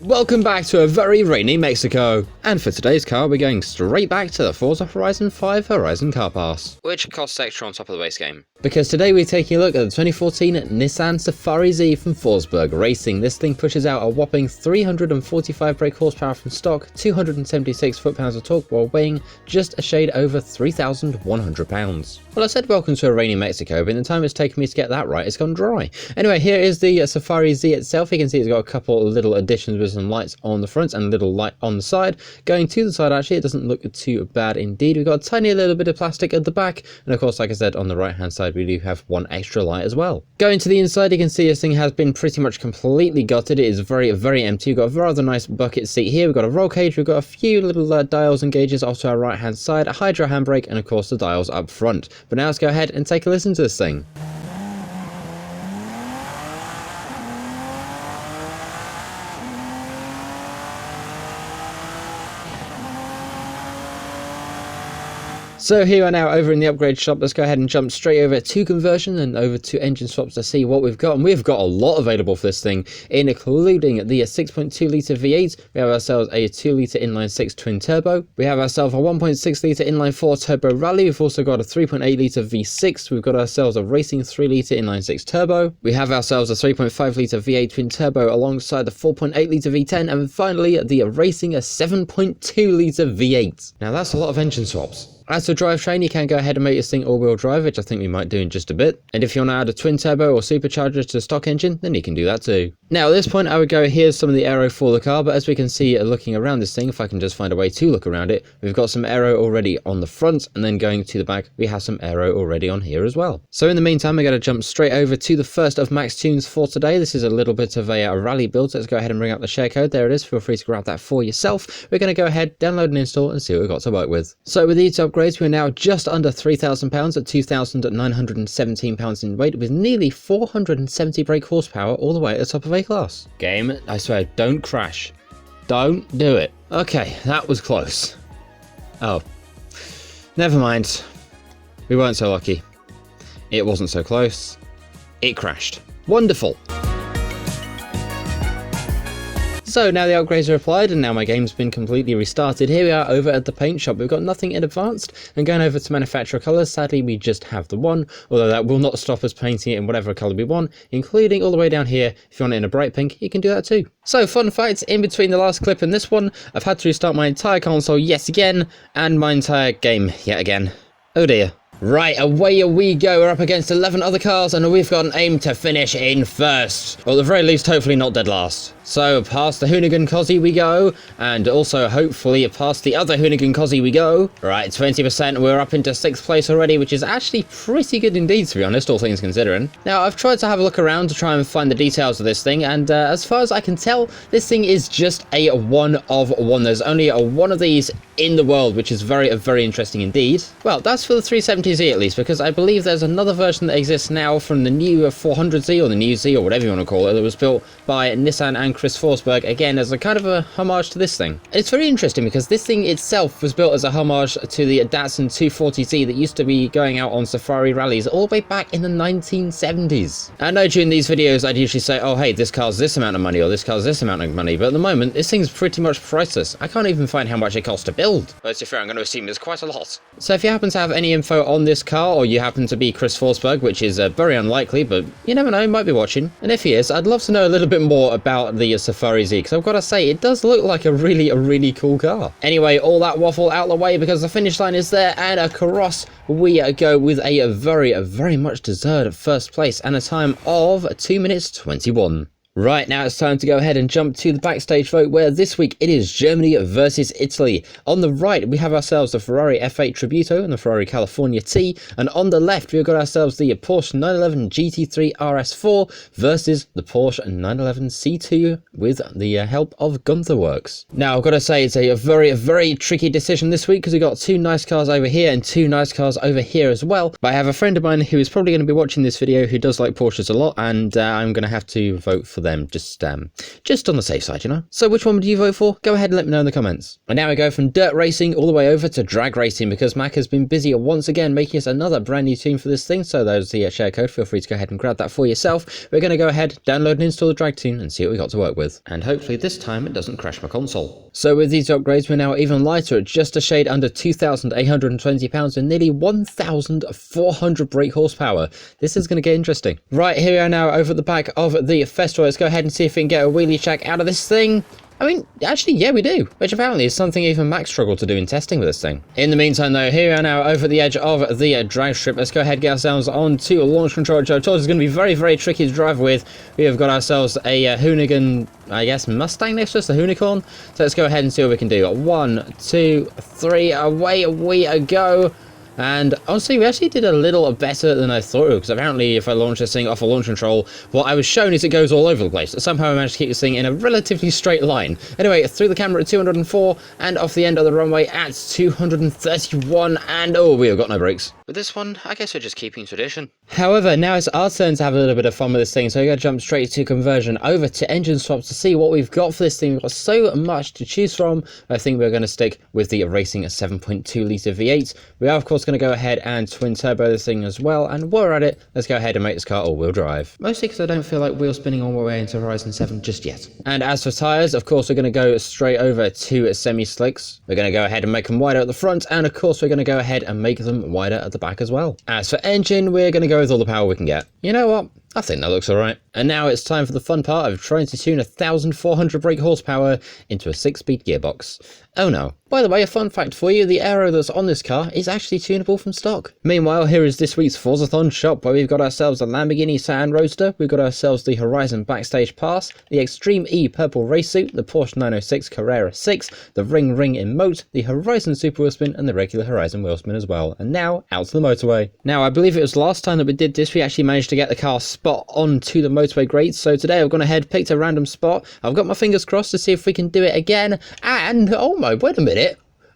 Welcome back to a very rainy Mexico, and for today's car we're going straight back to the Forza Horizon 5 Horizon Car Pass, which costs extra on top of the base game. Because today we're taking a look at the 2014 Nissan SafariZ from Forsberg Racing. This thing pushes out a whopping 345 brake horsepower from stock, 276 foot-pounds of torque while weighing just a shade over 3,100 pounds. Well, I said welcome to a rainy Mexico, but in the time it's taken me to get that right, it's gone dry. Anyway, here is the SafariZ itself. You can see it's got a couple of little additions with some lights on the front and a little light on the side. Going to the side, actually, it doesn't look too bad indeed. We've got a tiny little bit of plastic at the back, and of course, like I said, on the right-hand side, we do have one extra light as well. Going to the inside, you can see this thing has been pretty much completely gutted. It is very, very empty. We've got a rather nice bucket seat here. We've got a roll cage. We've got a few little dials and gauges off to our right-hand side, a hydro handbrake, and of course, the dials up front. But now let's go ahead and take a listen to this thing. So here we are now over in the upgrade shop. Let's go ahead and jump straight over to conversion and over to engine swaps to see what we've got. And we've got a lot available for this thing, including the 6.2 litre V8. We have ourselves a 2 litre inline 6 twin turbo. We have ourselves a 1.6 litre inline 4 turbo rally. We've also got a 3.8 litre V6. We've got ourselves a racing 3 litre inline 6 turbo. We have ourselves a 3.5 litre V8 twin turbo alongside the 4.8 litre V10. And finally, the racing a 7.2 litre V8. Now that's a lot of engine swaps. As for drivetrain, you can go ahead and make this thing all-wheel drive, which I think we might do in just a bit. And if you want to add a twin turbo or supercharger to the stock engine, then you can do that too. Now at this point I would go, here's some of the aero for the car, but as we can see looking around this thing, if I can just find a way to look around it, we've got some aero already on the front, and then going to the back, we have some aero already on here as well. So in the meantime, we're going to jump straight over to the first of Max tunes for today. This is a little bit of a rally build, so let's go ahead and bring up the share code. There it is, feel free to grab that for yourself. We're going to go ahead, download and install, and see what we've got to work with. So with these upgrades, we're now just under £3,000 at £2,917 in weight, with nearly 470 brake horsepower all the way at the top of A class. Game, I swear, don't crash. Don't do it. Okay, that was close. Oh, never mind. We weren't so lucky. It wasn't so close. It crashed. Wonderful. So now the upgrades are applied and now my game's been completely restarted. Here we are over at the paint shop. We've got nothing in advanced, and going over to manufacturer colours, sadly we just have the one, although that will not stop us painting it in whatever colour we want, including all the way down here. If you want it in a bright pink, you can do that too. So fun fact, in between the last clip and this one, I've had to restart my entire console yet again, and my entire game yet again. Oh dear. Right, away we go. We're up against 11 other cars and we've got an aim to finish in first. Or at the very least, hopefully not dead last. So past the Hoonigan Cozzy we go, and also hopefully past the other Hoonigan Cozzy we go. Right, 20%, we're up into 6th place already, which is actually pretty good indeed, to be honest, all things considering. Now, I've tried to have a look around to try and find the details of this thing, and as far as I can tell, this thing is just a one of one. There's only a one of these in the world, which is very, very interesting indeed. Well, that's for the 370Z at least, because I believe there's another version that exists now from the new 400Z, or the new Z, or whatever you want to call it, that was built by Nissan and Chris Forsberg, again as a kind of a homage to this thing. It's very interesting because this thing itself was built as a homage to the Datsun 240Z that used to be going out on safari rallies all the way back in the 1970s. I know during these videos I'd usually say, oh hey, this car's this amount of money, or this car's this amount of money, but at the moment this thing's pretty much priceless. I can't even find how much it costs to build. But to be fair, I'm going to assume it's quite a lot. So if you happen to have any info on this car, or you happen to be Chris Forsberg, which is very unlikely, but you never know, he might be watching. And if he is, I'd love to know a little bit more about the SafariZ, because I've got to say, it does look like a really cool car. Anyway, all that waffle out the way, because the finish line is there, and across we go with a very much deserved first place, and a time of 2 minutes 21. Right, now it's time to go ahead and jump to the backstage vote, where this week it is Germany versus Italy. On the right, we have ourselves the Ferrari F8 Tributo and the Ferrari California T, and on the left, we've got ourselves the Porsche 911 GT3 RS4 versus the Porsche 911 C2 with the help of Gunther Works. Now, I've got to say, it's a very tricky decision this week, because we've got two nice cars over here and two nice cars over here as well. But I have a friend of mine who is probably going to be watching this video who does like Porsches a lot, and I'm going to have to vote for them, just on the safe side, you know? So which one would you vote for? Go ahead and let me know in the comments. And now we go from dirt racing all the way over to drag racing, because Mac has been busy once again making us another brand new team for this thing. So there's the share code. Feel free to go ahead and grab that for yourself. We're going to go ahead, download and install the drag team and see what we got to work with. And hopefully this time it doesn't crash my console. So with these upgrades, we're now even lighter at just a shade under 2,820 pounds and nearly 1,400 brake horsepower. This is going to get interesting. Right, here we are now over at the back of the festival. Let's go ahead and see if we can get a wheelie check out of this thing. I mean, actually, yeah, we do, which apparently is something even Max struggled to do in testing with this thing. In the meantime, though, here we are now over the edge of the drag strip. Let's go ahead and get ourselves onto launch control, which I told us is going to be very, very tricky to drive with. We have got ourselves a Hoonigan, I guess, Mustang next to us, the Hoonicorn. So let's go ahead and see what we can do. 1, 2, 3, away we go. And honestly, we actually did a little better than I thought, because apparently if I launch this thing off a launch control, what I was shown is it goes all over the place. Somehow I managed to keep this thing in a relatively straight line. Anyway, through the camera at 204 and off the end of the runway at 231, and oh, we have got no brakes. With this one, I guess we're just keeping tradition. However, now it's our turn to have a little bit of fun with this thing, so we're going to jump straight to conversion over to engine swaps to see what we've got for this thing. We've got so much to choose from. I think we're going to stick with the racing 7.2 litre V8. We are, of course, going to go ahead and twin turbo this thing as well, and while we're at it, let's go ahead and make this car all-wheel drive. Mostly because I don't feel like wheel spinning on my way into Horizon 7 just yet. And as for tyres, of course, we're going to go straight over to semi-slicks. We're going to go ahead and make them wider at the front, and of course we're going to go ahead and make them wider at the back as well. As for engine, we're going to go with all the power we can get. You know what? I think that looks alright. And now it's time for the fun part of trying to tune 1,400 brake horsepower into a 6-speed gearbox. Oh no. By the way, a fun fact for you, the aero that's on this car is actually tunable from stock. Meanwhile, here is this week's Forzathon shop, where we've got ourselves a Lamborghini Sand Roadster, we've got ourselves the Horizon Backstage Pass, the Extreme E Purple Race Suit, the Porsche 906 Carrera 6, the Ring Emote, the Horizon Super Wheelspin, and the regular Horizon Wheelspin as well. And now, out to the motorway. Now, I believe it was last time that we did this, we actually managed to get the car spot onto the motorway grade, so today I've gone ahead, picked a random spot, I've got my fingers crossed to see if we can do it again, and, oh my, wait a minute.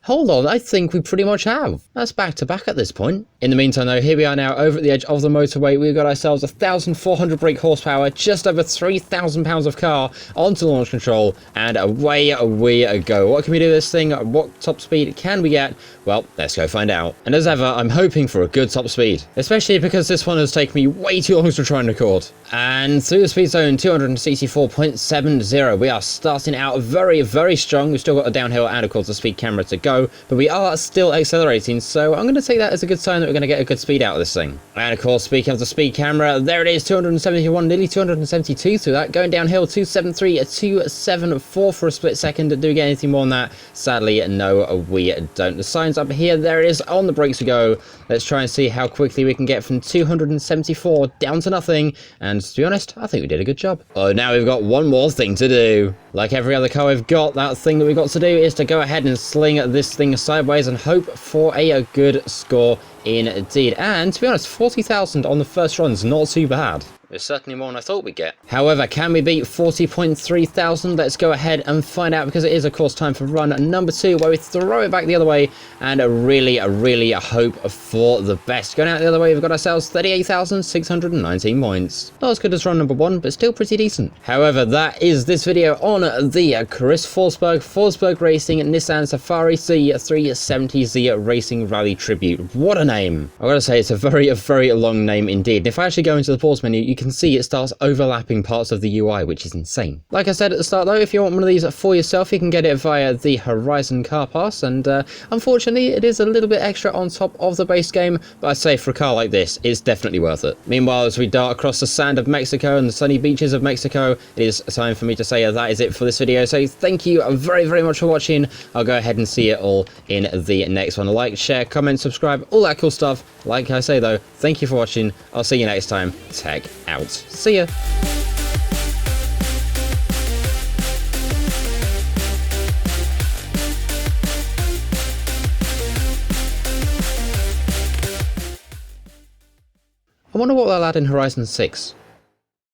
Hold on, I think we pretty much have. That's back to back at this point. In the meantime though, here we are now over at the edge of the motorway. We've got ourselves 1,400 brake horsepower, just over 3,000 pounds of car onto launch control, and away we go. What can we do with this thing? What top speed can we get? Well, let's go find out. And as ever, I'm hoping for a good top speed, especially because this one has taken me way too long to try and record. And through the speed zone, 264.70. We are starting out very, very strong. We've still got a downhill and of course the speed camera to go, but we are still accelerating, so I'm going to take that as a good sign that we're going to get a good speed out of this thing. And of course, speaking of the speed camera, there it is, 271, nearly 272 through that. Going downhill, 273, 274 for a split second. Do we get anything more than that? Sadly, no, we don't. The signs up here, there it is, on the brakes we go. Let's try and see how quickly we can get from 274 down to nothing, and to be honest, I think we did a good job. Oh, now we've got one more thing to do. Like every other car we've got, that thing that we've got to do is to go ahead and sling this thing sideways and hope for a good score indeed. And to be honest, 40,000 on the first run is not too bad. It's certainly more than I thought we'd get. However, can we beat 40.3 thousand? Let's go ahead and find out, because it is of course time for run number 2, where we throw it back the other way and really hope for the best. Going out the other way, we've got ourselves 38,619 points. Not as good as run number 1, but still pretty decent. However, that is this video on the Chris Forsberg Racing Nissan SafariZ 370Z Racing Rally Tribute. What a name! I've got to say, it's a very long name indeed. And if I actually go into the pause menu, you can see it starts overlapping parts of the UI, which is insane. Like I said at the start though, if you want one of these for yourself, you can get it via the Horizon Car Pass, and unfortunately it is a little bit extra on top of the base game, but I'd say for a car like this, it's definitely worth it. Meanwhile, as we dart across the sand of Mexico and the sunny beaches of Mexico, it is time for me to say that is it for this video. So thank you very much for watching. I'll go ahead and see it all in the next one. Like, share, comment, subscribe, all that cool stuff. Like I say though, thank you for watching. I'll see you next time. Tech out. See ya. I wonder what they'll add in Horizon 6.